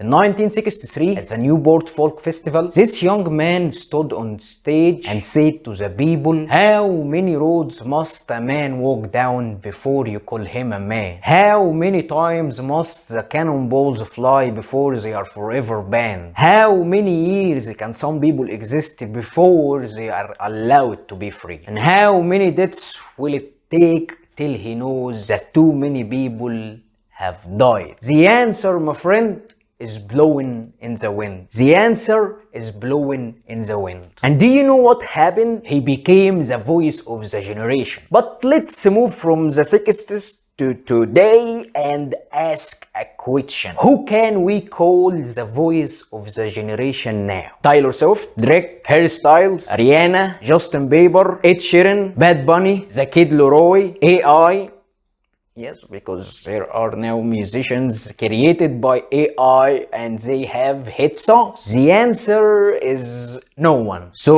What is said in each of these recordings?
In 1963, at the Newport Folk Festival, this young man stood on stage and said to the people, "How many roads must a man walk down before you call him a man? How many times must the cannonballs fly before they are forever banned? How many years can some people exist before they are allowed to be free? And how many deaths will it take till he knows that too many people have died?" The answer, my friend, is blowing in the wind. The answer is blowing in the wind. And do you know what happened? He became the voice of the generation. But let's move from the 60s to today and ask a question. Who can we call the voice of the generation now? Taylor Swift, Drake, Harry Styles, Ariana, Justin Bieber, Ed Sheeran, Bad Bunny, the Kid LAROI, AI. Yes, because there are now musicians created by AI and they have hit songs. The answer is no one. So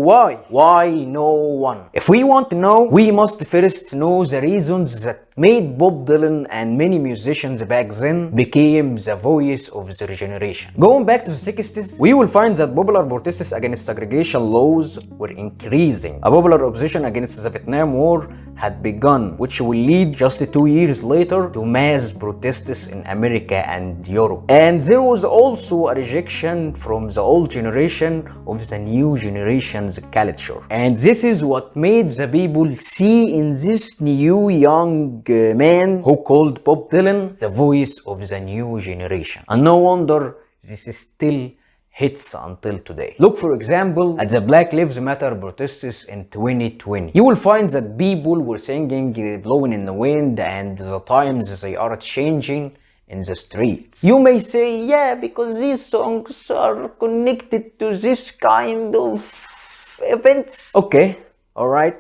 why? Why no one? If we want to know, we must first know the reasons that made Bob Dylan and many musicians back then became the voice of their generation. Going back to the 60s, we will find that popular protests against segregation laws were increasing. A popular opposition against the Vietnam War had begun, which will lead just 2 years later to mass protests in America and Europe. And there was also a rejection from the old generation of the new generation's culture. And this is what made the people see in this new young man who called Bob Dylan the voice of the new generation. And no wonder this is still hits until today. Look, for example, at the Black Lives Matter protests in 2020. You will find that people were singing Blowing in the Wind, and the times they are changing in the streets. You may say, yeah, because these songs are connected to this kind of events. Okay, alright.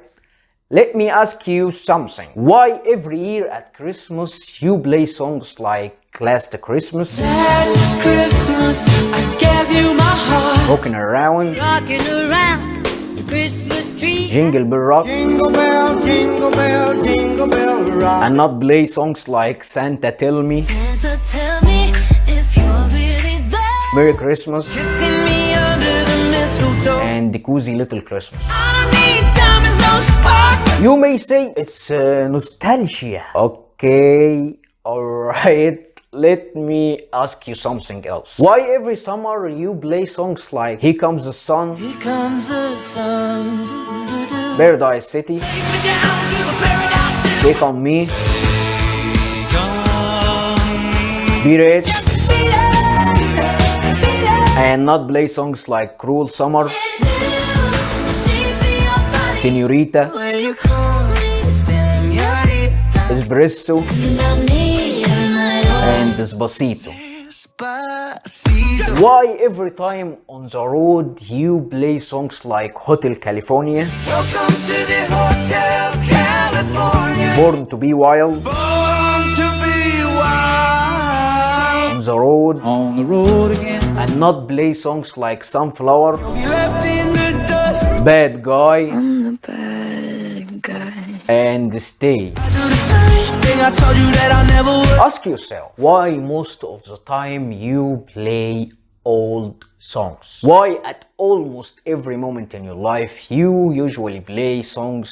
Let me ask you something. Why every year at Christmas you play songs like Last Christmas, Last Christmas, I gave you my heart, Rockin' Around, the Christmas tree, Jingle Bell Rock, jingle bell, jingle bell, jingle bell rock. and not play songs like Santa Tell Me, Santa, tell me if you're really there. Merry Christmas, Kissing me under the mistletoe. and The Cozy Little Christmas. I don't need diamonds, no sparkle. You may say it's nostalgia. Okay, alright. Let me ask you something else. Why every summer you play songs like Here Comes the Sun, Here comes the sun. Paradise City, Take me down to the paradise city. Take On Me, Beat It, and not play songs like Cruel Summer, Senorita, Will you call me señorita? Espresso, and Despacito. Despacito. Why every time on the road you play songs like Hotel California, Welcome to the Hotel California. Born to Be Wild, Born to be wild. on the road again, and not play songs like Sunflower, Be left in the dust. Bad Guy, I'm the bad guy. and Stay. I do the same thing I told you that I never would. Ask yourself, why most of the time you play old songs? Why at almost every moment in your life you usually play songs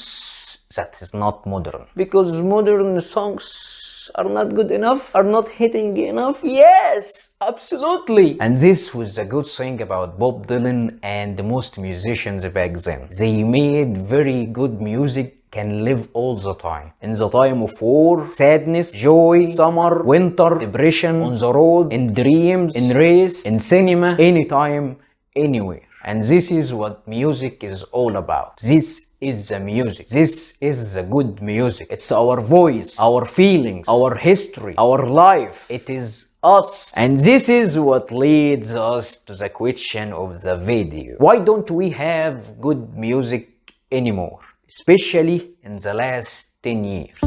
that is not modern? Because modern songs are not good enough? Are not hitting enough? Yes, absolutely. And this was the good thing about Bob Dylan and most musicians back then. They made very good music can live all the time. In the time of war, sadness, joy, summer, winter, depression, on the road, in dreams, in race, in cinema, anytime, anywhere. And this is what music is all about. This is the music. This is the good music. It's our voice, our feelings, our history, our life. It is us. And this is what leads us to the question of the video. Why don't we have good music anymore? Especially in the last 10 years.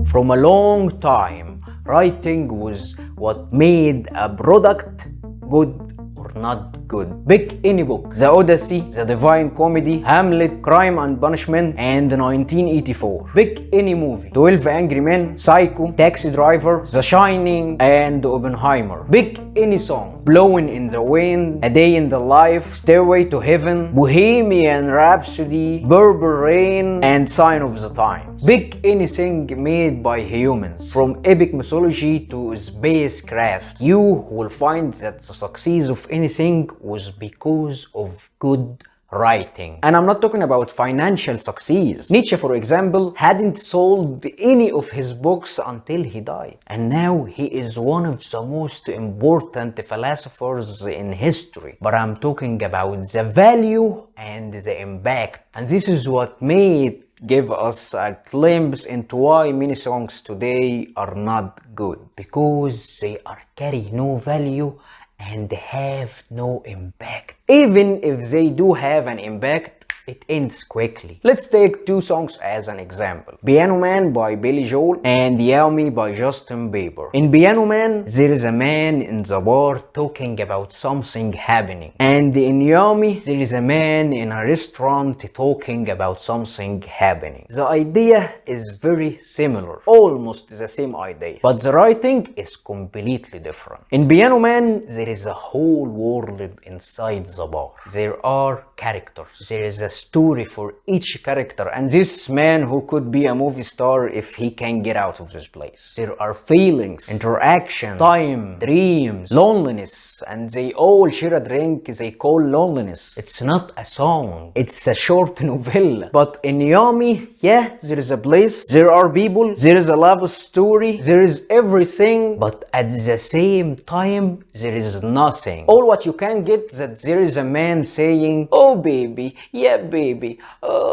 From a long time, writing was what made a product good or not good. Pick any book: The Odyssey, The Divine Comedy, Hamlet, Crime and Punishment, and 1984. Pick any movie: 12 Angry Men, Psycho, Taxi Driver, The Shining, and Oppenheimer. Pick any song. Blowing in the Wind, A Day in the Life, Stairway to Heaven, Bohemian Rhapsody, Purple Rain, and Sign of the Times. Pick anything made by humans, from epic mythology to spacecraft. You will find that the success of anything was because of good writing. And I'm not talking about financial success. Nietzsche, for example, hadn't sold any of his books until he died. And now he is one of the most important philosophers in history. But I'm talking about the value and the impact. And this is what made give us a glimpse into why many songs today are not good. Because they are carry no value and have no impact. Even if they do have an impact, it ends quickly. Let's take two songs as an example. Piano Man by Billy Joel and Yummy by Justin Bieber. In Piano Man, there is a man in the bar talking about something happening. And in Yummy, there is a man in a restaurant talking about something happening. The idea is very similar, almost the same idea, but the writing is completely different. In Piano Man, there is a whole world inside the bar. There are characters. There is a story for each character, and this man who could be a movie star if he can get out of this place. There are feelings, interaction, time, dreams, loneliness, and they all share a drink they call loneliness. It's not a song, it's a short novella. But in Yummy, yeah, there is a place, there are people, there is a love story, there is everything, but at the same time, there is nothing. All what you can get that there is a man saying, oh baby, yeah baby,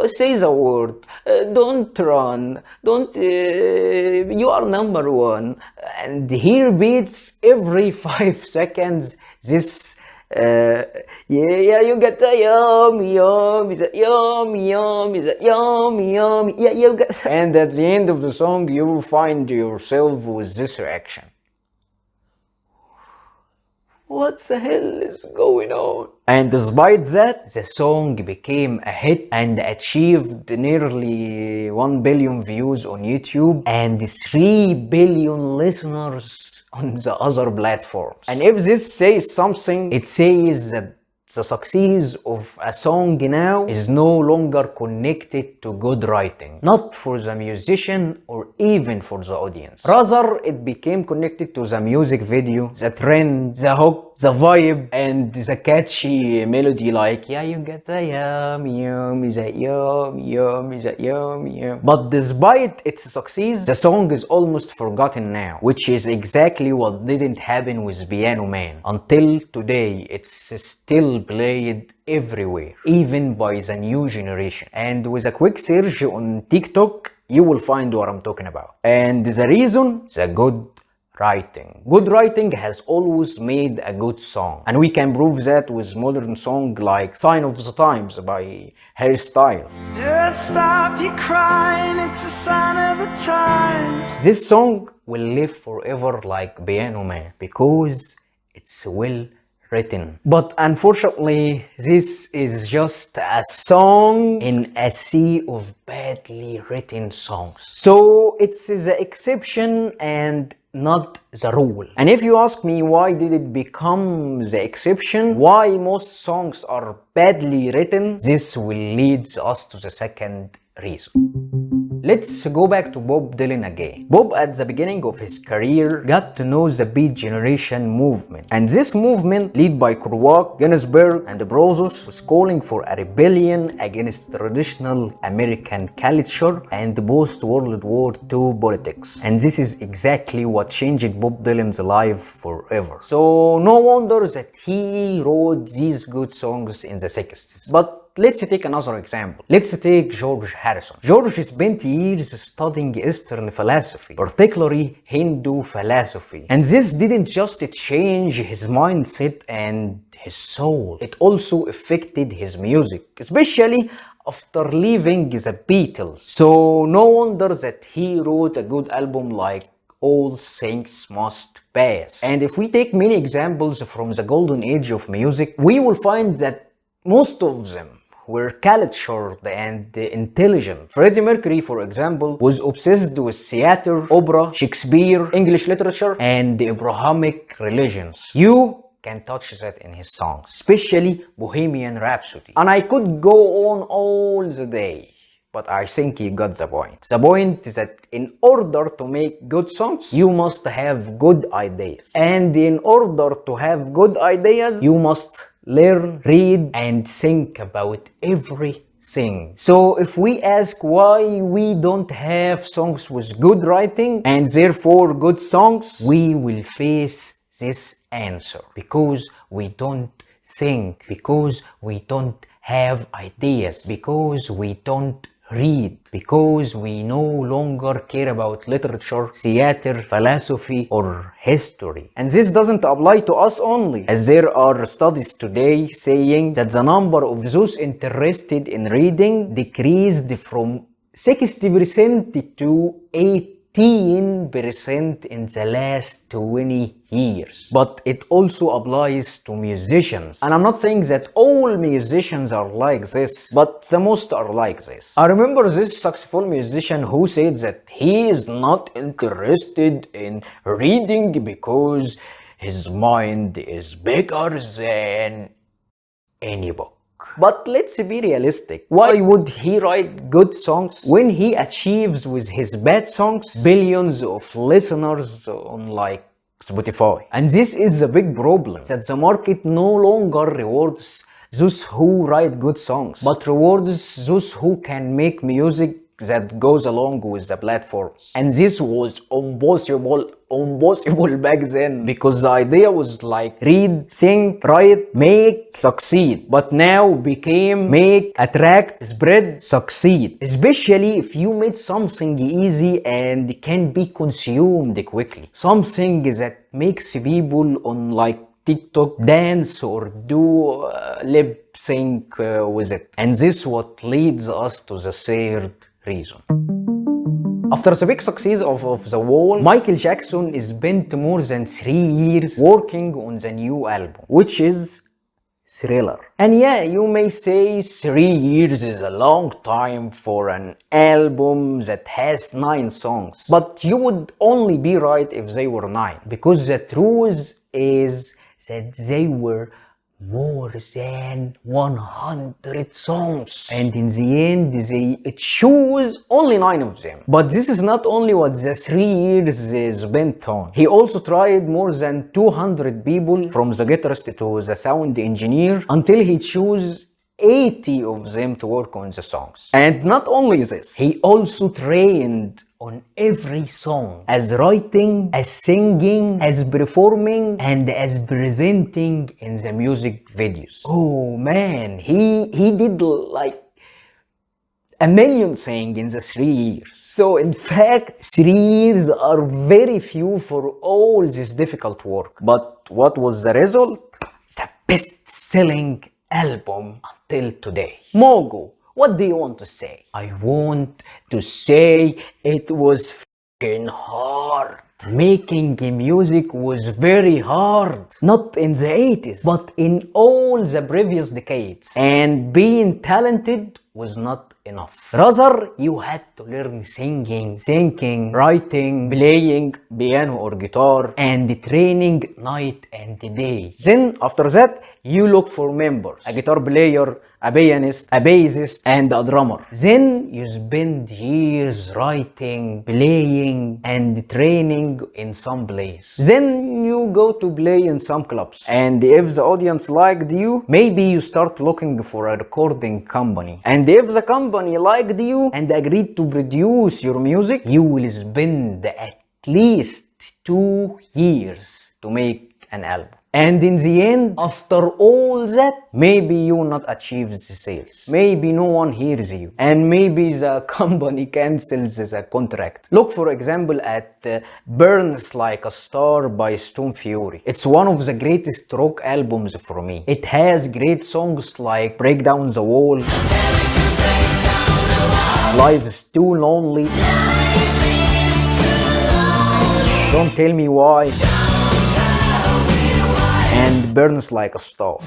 say the word, don't run, don't, you are number one. And he repeats every 5 seconds this yeah, you got the yummy, yummy, that yummy, yummy, that yummy, yummy, yeah, you got. And at the end of the song, you will find yourself with this reaction. What the hell is going on? And despite that, the song became a hit and achieved nearly 1 billion views on YouTube and 3 billion listeners on the other platforms. And if this says something, it says that the success of a song now is no longer connected to good writing, not for the musician or even for the audience. Rather, it became connected to the music video, the trend, the hook, the vibe, and the catchy melody like, yeah, you get the yummy, yummy, the yummy, yummy, the yummy, yummy. But despite its success, the song is almost forgotten now, which is exactly what didn't happen with Piano Man. Until today, it's still played everywhere, even by the new generation. And with a quick search on TikTok, you will find what I'm talking about. And the reason? The good writing. Good writing has always made a good song. And we can prove that with modern songs like Sign of the Times by Harry Styles. Just stop your crying, it's a sign of the times. This song will live forever like Piano Man because it's well written. But unfortunately, this is just a song in a sea of badly written songs. So it's the exception and not the rule. And if you ask me why did it become the exception, why most songs are badly written, this will lead us to the second reason. Let's go back to Bob Dylan again. Bob at the beginning of his career got to know the Beat Generation movement. And this movement, led by Kerouac, Ginsberg, and Brothers, was calling for a rebellion against traditional American culture and post-World War II politics. And this is exactly what changed Bob Dylan's life forever. So no wonder that he wrote these good songs in the 60s. But let's take another example. Let's take George Harrison. George spent years studying Eastern philosophy, particularly Hindu philosophy. And this didn't just change his mindset and his soul, it also affected his music, especially after leaving the Beatles. So no wonder that he wrote a good album like All Things Must Pass. And if we take many examples from the golden age of music, we will find that most of them were cultured and intelligent. Freddie Mercury, for example, was obsessed with theater, opera, Shakespeare, English literature, and the Abrahamic religions. You can touch that in his songs, especially Bohemian Rhapsody. And I could go on all the day, but I think you got the point. The point is that in order to make good songs, you must have good ideas. And in order to have good ideas, you must learn, read, and think about everything. So if we ask why we don't have songs with good writing and therefore good songs, we will face this answer. Because we don't think, because we don't have ideas, because we don't read, because we no longer care about literature, theater, philosophy, or history. And this doesn't apply to us only, as there are studies today saying that the number of those interested in reading decreased from 60% to 18% in the last 20 years. But it also applies to musicians. And I'm not saying that all musicians are like this, but the most are like this. I remember this saxophone musician who said that he is not interested in reading because his mind is bigger than any book. But let's be realistic. Why would he write good songs when he achieves with his bad songs billions of listeners on like Spotify? And this is a big problem, that the market no longer rewards those who write good songs, but rewards those who can make music that goes along with the platforms. And this was impossible back then, because the idea was like read, sing, write, make, succeed. But now became make, attract, spread, succeed. Especially if you made something easy and can be consumed quickly. Something that makes people on like TikTok dance or do lip sync with it. And this what leads us to the third reason. After the big success of The Wall, Michael Jackson spent more than 3 years working on the new album, which is Thriller. And yeah, you may say 3 years is a long time for an album that has 9 songs. But you would only be right if they were 9, because the truth is that they were more than 100 songs, and in the end they chose only 9 of them. But this is not only what the 3 years is spent on. He also tried more than 200 people, from the guitarist to the sound engineer, until he chose 80 of them to work on the songs. And not only this, he also trained on every song, as writing, as singing, as performing, and as presenting in the music videos. Oh man, he did like a million things in the 3 years. So in fact, 3 years are very few for all this difficult work. But what was the result? The best-selling album until today. Mogo. What do you want to say? I want to say it was f***ing hard. Making music was very hard. Not in the 80s, but in all the previous decades. And being talented was not enough. Rather, you had to learn singing, thinking, writing, playing piano or guitar, and training night and day. Then, after that, you look for members. A guitar player, a pianist, a bassist, and a drummer. Then you spend years writing, playing, and training in some place. Then you go to play in some clubs. And if the audience liked you, maybe you start looking for a recording company. And if the company liked you and agreed to produce your music, you will spend at least 2 years to make an album. And in the end, after all that, maybe you will not achieve the sales. Maybe no one hears you. And maybe the company cancels the contract. Look, for example, at Burns Like a Star by Stone Fury. It's one of the greatest rock albums for me. It has great songs like Break Down the Wall, Life is Too Lonely, Don't Tell Me Why, and Burns Like a Star.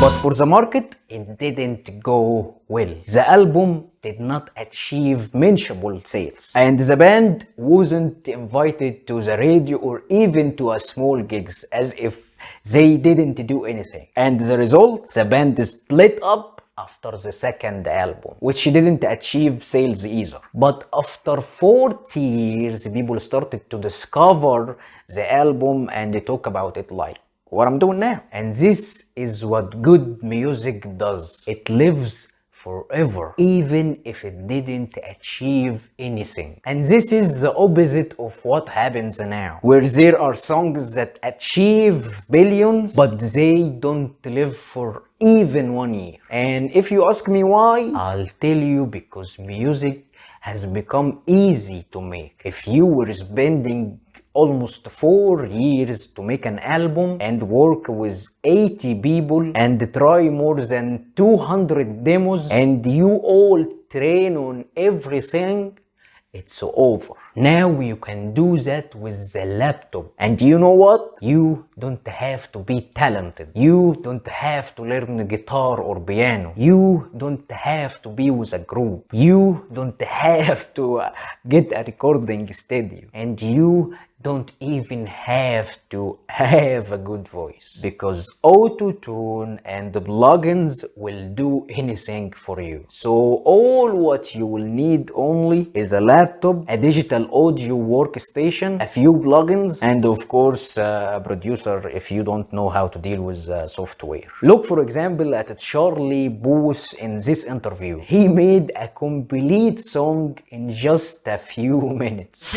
But for the market, it didn't go well. The album did not achieve mentionable sales. And the band wasn't invited to the radio or even to a small gigs, as if they didn't do anything. And the result, the band split up after the second album, which didn't achieve sales either. But after 40 years, people started to discover the album and they talk about it like what I'm doing now. And this is what good music does. It lives forever, even if it didn't achieve anything. And this is the opposite of what happens now, where there are songs that achieve billions, but they don't live for even 1 year. And if you ask me why, I'll tell you, because music has become easy to make. If you were spending almost 4 years to make an album and work with 80 people and try more than 200 demos and you all train on everything, it's over. Now you can do that with the laptop. And you know what? You don't have to be talented. You don't have to learn guitar or piano. You don't have to be with a group. You don't have to get a recording studio. And you don't even have to have a good voice, because auto-tune and the plugins will do anything for you. So all what you will need only is a laptop, a digital audio workstation, a few plugins, and of course a producer if you don't know how to deal with software. Look for example at Charlie Puth in this interview. He made a complete song in just a few minutes.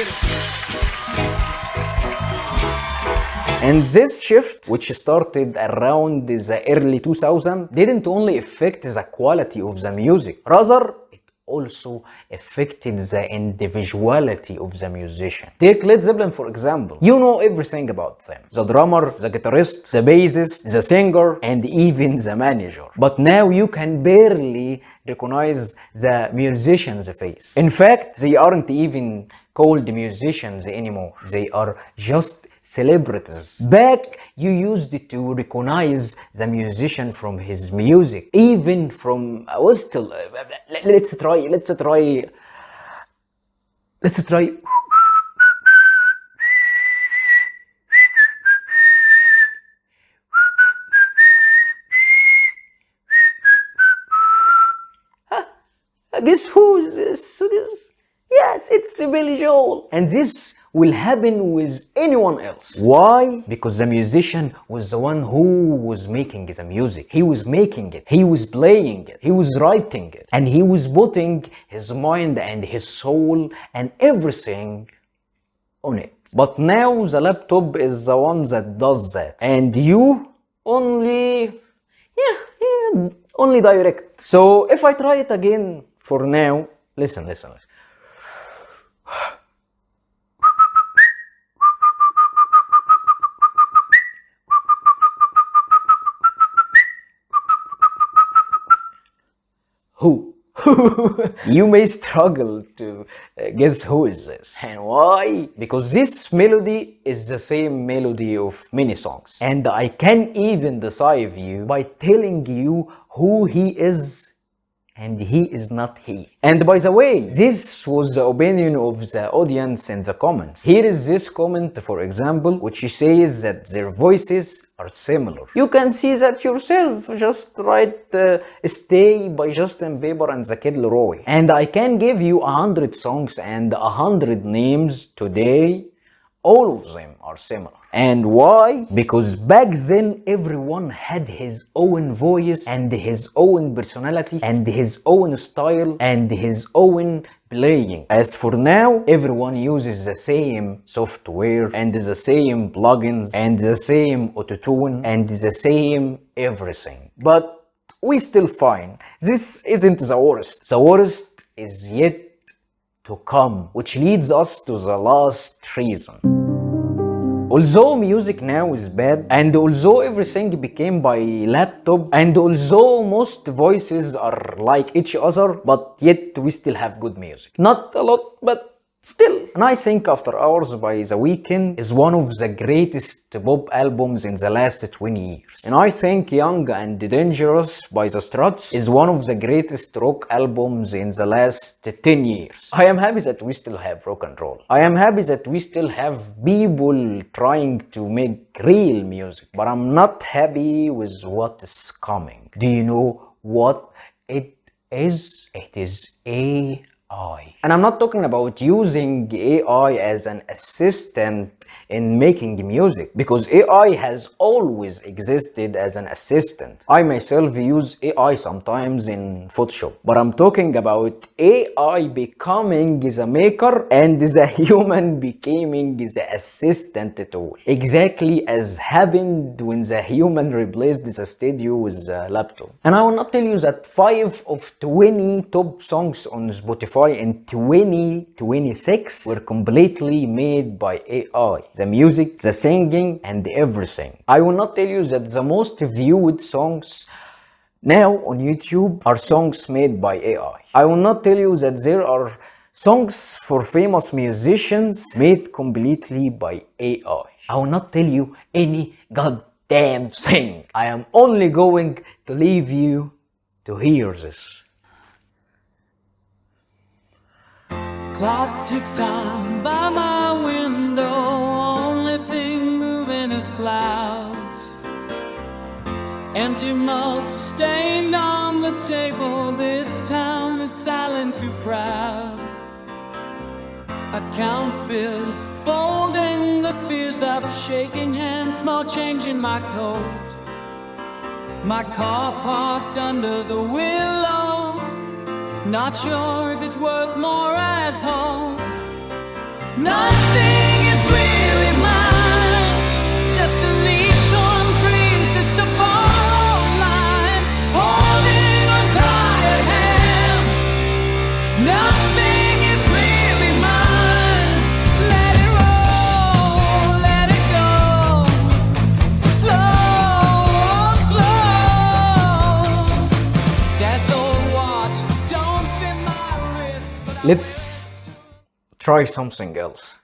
And this shift, which started around the early 2000s, didn't only affect the quality of the music, rather it also affected the individuality of the musician. Take Led Zeppelin for example. You know everything about them. The drummer, the guitarist, the bassist, the singer, and even the manager. But now you can barely recognize the musician's face. In fact, they aren't even called musicians anymore. They are just celebrities. Back, you used to recognize the musician from his music, even from let's try. Guess who's this? Yes, it's Billy Joel. And this will happen with anyone else. Why? Because the musician was the one who was making the music. He was making it. He was playing it. He was writing it. And he was putting his mind and his soul and everything on it. But now the laptop is the one that does that. And you only direct. So if I try it again for now, listen. Who? You may struggle to guess who is this and why, because this melody is the same melody of many songs, and I can even deceive you by telling you who he is, and he is not he. And by the way, this was the opinion of the audience in the comments. Here is this comment, for example, which says that their voices are similar. You can see that yourself. Just write Stay by Justin Bieber and the Kid LAROI. And I can give you 100 songs and 100 names today. All of them are similar. And why? Because back then everyone had his own voice and his own personality and his own style and his own playing. As for now, everyone uses the same software and the same plugins and the same autotune and the same everything. But we still fine. This isn't the worst. The worst is yet to come, which leads us to the last reason. Although music now is bad, and although everything became by laptop, and although most voices are like each other, but yet we still have good music. Not a lot, but still. And I think After Hours by The Weeknd is one of the greatest pop albums in the last 20 years. And I think Young and Dangerous by The Struts is one of the greatest rock albums in the last 10 years. I am happy that we still have rock and roll. I am happy that we still have people trying to make real music. But I'm not happy with what is coming. Do you know what it is? It is AI. And I'm not talking about using AI as an assistant in making music, because AI has always existed as an assistant. I myself use AI sometimes in Photoshop, but I'm talking about AI becoming the maker and the human becoming the assistant tool. Exactly as happened when the human replaced the studio with the laptop. And I will not tell you that 5 of 20 top songs on Spotify in 2026 were completely made by AI. The music, the singing, and everything. I will not tell you that the most viewed songs now on YouTube are songs made by AI. I will not tell you that there are songs for famous musicians made completely by AI. I will not tell you any goddamn thing. I am only going to leave you to hear this. Clock ticks time by my window, only thing moving is clouds. Empty mug stained on the table, this town is silent, too proud. I count bills, folding the fears up, shaking hands, small change in my coat. My car parked under the willow, not sure if it's worth more as home. Nothing is really mine, just to leave torn dreams, just a borrowed line, holding on tired hands. Nothing is really mine. Let it roll, let it go. Slow, slow. Dad's old watch don't fit my wrist, but Let's try something else.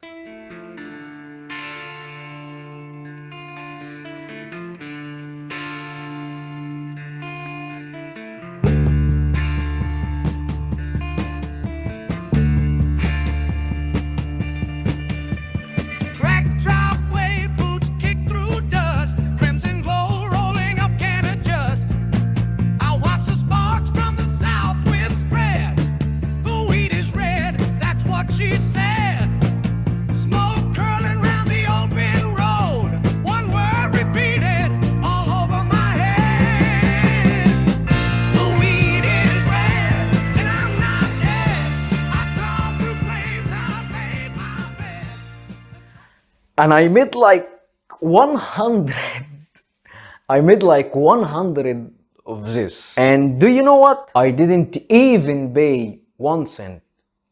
Crack driveway, boots kick through dust. Crimson glow rolling up, can't adjust. I watch the sparks from the south wind spread. The wheat is red, that's what she said. Smoke curling round the open road. One word repeated all over my head. The wheat is red, and I'm not dead. I crawl through flames, I made my bed. And I made like 100. I made like 100 of this. And do you know what? I didn't even pay 1 cent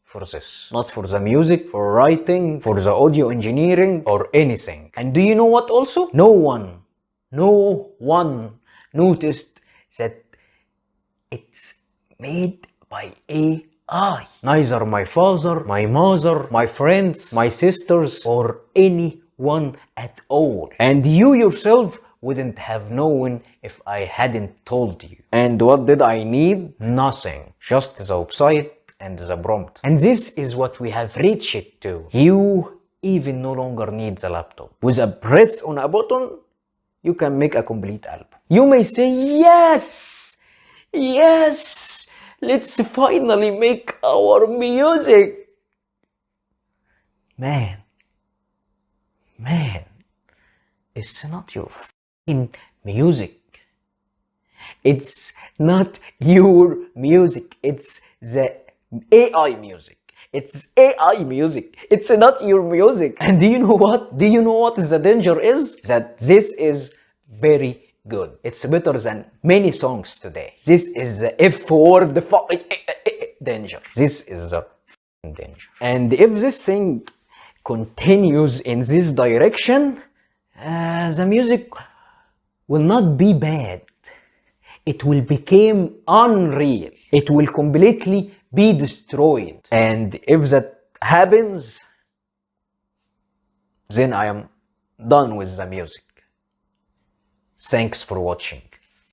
for this. Not for the music, for writing, for the audio engineering, or anything. And do you know what also? No one noticed that it's made by AI. Neither my father, my mother, my friends, my sisters, or anyone at all. And you yourself wouldn't have known if I hadn't told you. And what did I need? Nothing. Just the website and the prompt. And this is what we have reached to. You even no longer need the laptop. With a press on a button, you can make a complete album. You may say, yes, let's finally make our music. Man, it's not your f***ing music. It's not your music. It's the AI music. It's AI music. It's not your music. And do you know what? Do you know what the danger is? That this is very good. It's better than many songs today. This is the F word danger. This is the danger. And if this thing continues in this direction, the music will not be bad. It will become unreal. It will completely be destroyed. And if that happens, then I am done with the music. Thanks for watching.